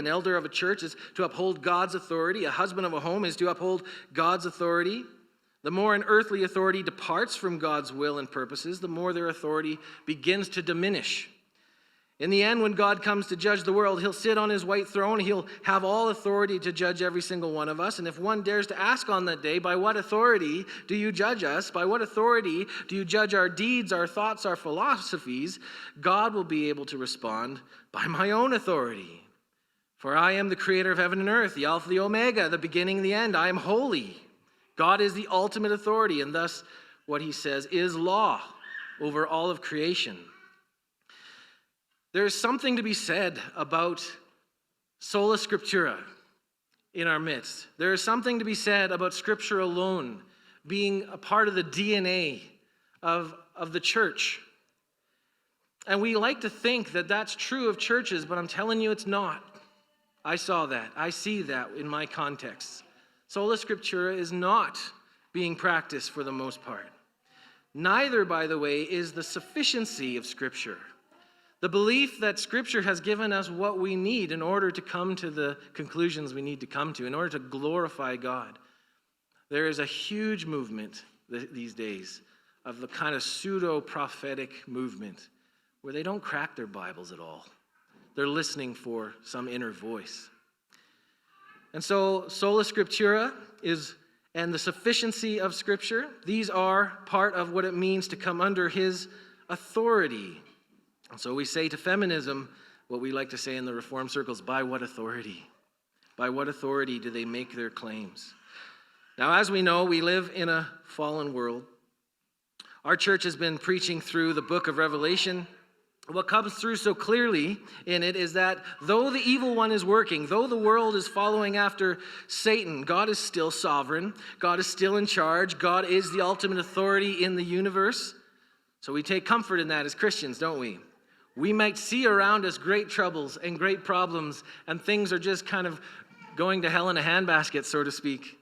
An elder of a church is to uphold God's authority. A husband of a home is to uphold God's authority. The more an earthly authority departs from God's will and purposes, the more their authority begins to diminish. In the end, when God comes to judge the world, he'll sit on his white throne. He'll have all authority to judge every single one of us. And if one dares to ask on that day, by what authority do you judge us? By what authority do you judge our deeds, our thoughts, our philosophies? God will be able to respond, by my own authority. For I am the creator of heaven and earth, the Alpha, the Omega, the beginning and the end. I am holy. God is the ultimate authority, and thus what he says is law over all of creation. There is something to be said about Sola Scriptura in our midst. There is something to be said about Scripture alone being a part of the DNA of the church. And we like to think that that's true of churches, but I'm telling you it's not. I saw that. I see that in my context. Sola Scriptura is not being practiced for the most part. Neither, by the way, is the sufficiency of Scripture. The belief that Scripture has given us what we need in order to come to the conclusions we need to come to, in order to glorify God. There is a huge movement these days of the kind of pseudo-prophetic movement where they don't crack their Bibles at all. They're listening for some inner voice. And so Sola Scriptura and the sufficiency of Scripture, these are part of what it means to come under his authority. And so we say to feminism, what we like to say in the Reformed circles, by what authority? By what authority do they make their claims? Now, as we know, we live in a fallen world. Our church has been preaching through the book of Revelation. What comes through so clearly in it is that though the evil one is working, though the world is following after Satan, God is still sovereign. God is still in charge. God is the ultimate authority in the universe. So we take comfort in that as Christians, don't we? We might see around us great troubles and great problems, and things are just kind of going to hell in a handbasket, so to speak.